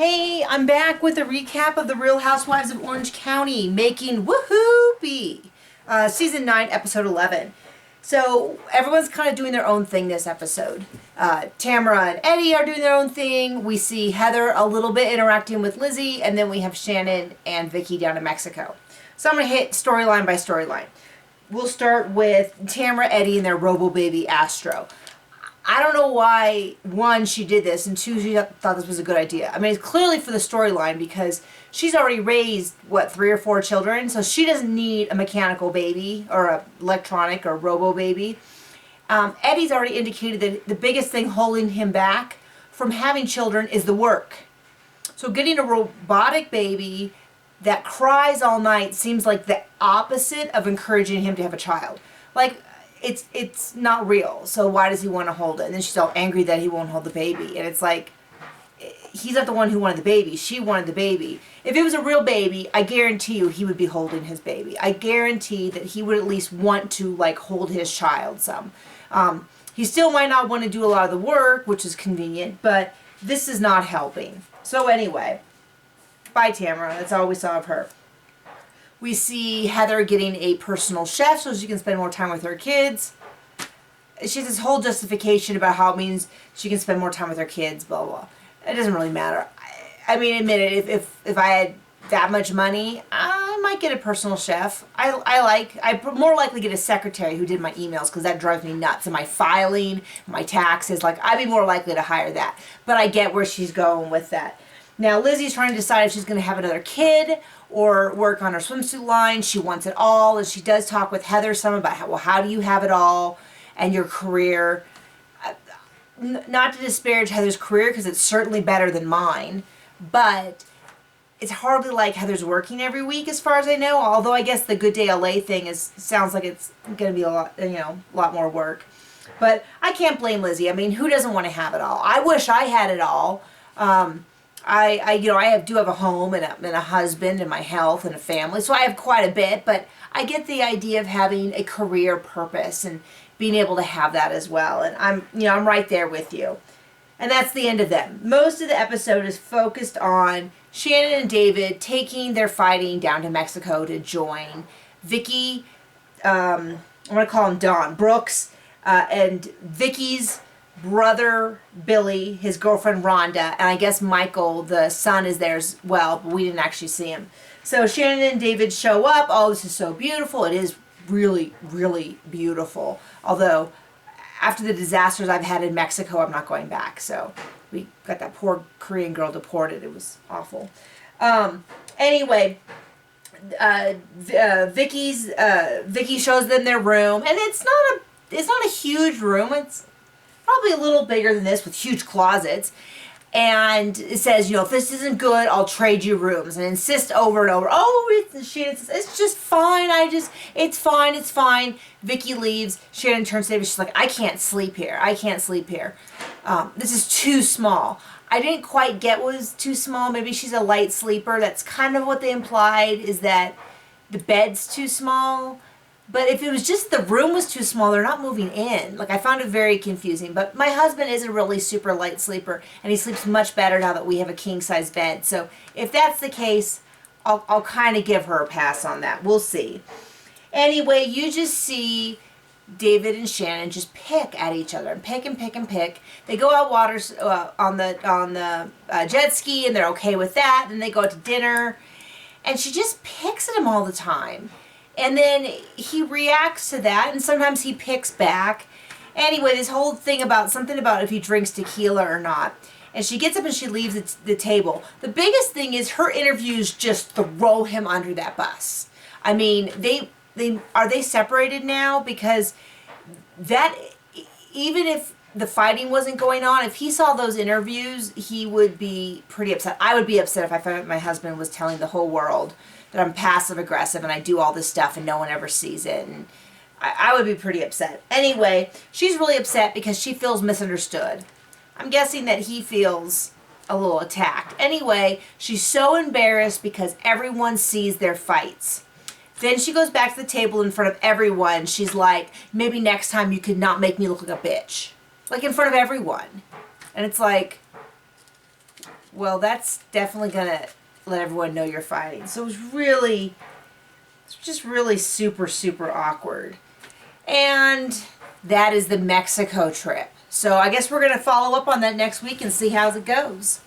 Hey, I'm back with a recap of The Real Housewives of Orange County making Woohoo! Season 9, Episode 11. So, everyone's kind of doing their own thing this episode. Tamara and Eddie are doing their own thing. We see Heather a little bit interacting with Lizzie, and then we have Shannon and Vicki down in Mexico. So, I'm going to hit storyline by storyline. We'll start with Tamra, Eddie, and their robo baby Astro. I don't know why, one, she did this, and two, she thought this was a good idea. I mean, it's clearly for the storyline because she's already raised, 3 or 4 children, so she doesn't need a mechanical baby or a electronic or robo baby. Eddie's already indicated that the biggest thing holding him back from having children is the work. So getting a robotic baby that cries all night seems like the opposite of encouraging him to have a child. Like, it's not real, so why does he want to hold it? And then she's all angry that he won't hold the baby. And it's like, he's not the one who wanted the baby. She wanted the baby. If it was a real baby, I guarantee you he would be holding his baby. I guarantee that he would at least want to, hold his child some. He still might not want to do a lot of the work, which is convenient, but this is not helping. So anyway, bye Tamara. That's all we saw of her. We see Heather getting a personal chef so she can spend more time with her kids. She has this whole justification about how it means she can spend more time with her kids, blah, blah. It doesn't really matter. I mean, admit it, if I had that much money, I might get a personal chef. I'd more likely get a secretary who did my emails because that drives me nuts. And my filing, my taxes, I'd be more likely to hire that. But I get where she's going with that. Now, Lizzie's trying to decide if she's going to have another kid or work on her swimsuit line. She wants it all, and she does talk with Heather some about how do you have it all and your career. Not to disparage Heather's career, because it's certainly better than mine, but it's hardly like Heather's working every week as far as I know, although I guess the Good Day LA thing sounds like it's going to be a lot more work. But I can't blame Lizzie. I mean, who doesn't want to have it all? I wish I had it all. I do have a home and a husband and my health and a family, so I have quite a bit, but I get the idea of having a career purpose and being able to have that as well. And I'm right there with you. And that's the end of them. Most of the episode is focused on Shannon and David taking their fighting down to Mexico to join Vicki, I'm going to call him Don, Brooks, and Vicki's brother Billy, his girlfriend Rhonda, and I guess Michael, the son, is there as well, but we didn't actually see him. So Shannon and David show up. Oh, this is so beautiful. It is really, really beautiful. Although, after the disasters I've had in Mexico, I'm not going back. So we got that poor Korean girl deported. It was awful. Anyway, Vicki shows them their room, and it's not a huge room. It's probably a little bigger than this with huge closets. And it says, if this isn't good, I'll trade you rooms. And insist over and over. Oh, Shannon says, it's just fine. It's fine. Vicki leaves. Shannon turns to David. She's like, I can't sleep here. This is too small. I didn't quite get what was too small. Maybe she's a light sleeper. That's kind of what they implied, is that the bed's too small. But if it was just the room was too small, they're not moving in. I found it very confusing. But my husband is a really super light sleeper, and he sleeps much better now that we have a king-size bed. So if that's the case, I'll kind of give her a pass on that. We'll see. Anyway, you just see David and Shannon just pick at each other and pick and pick and pick. They go out on the jet ski, and they're okay with that. And they go out to dinner, and she just picks at him all the time. And then he reacts to that, and sometimes he picks back. Anyway, this whole thing about something about if he drinks tequila or not. And she gets up and she leaves the table. The biggest thing is her interviews just throw him under that bus. I mean, are they separated now? Because that, even if the fighting wasn't going on, if he saw those interviews, he would be pretty upset. I would be upset if I found out my husband was telling the whole world that I'm passive aggressive and I do all this stuff and no one ever sees it. And I would be pretty upset. Anyway, she's really upset because she feels misunderstood. I'm guessing that he feels a little attacked. Anyway, she's so embarrassed because everyone sees their fights. Then she goes back to the table in front of everyone. She's like, maybe next time you could not make me look like a bitch. In front of everyone. And it's like, well, that's definitely gonna let everyone know you're fighting. So it's just really super, super awkward. And that is the Mexico trip. So I guess we're gonna follow up on that next week and see how it goes.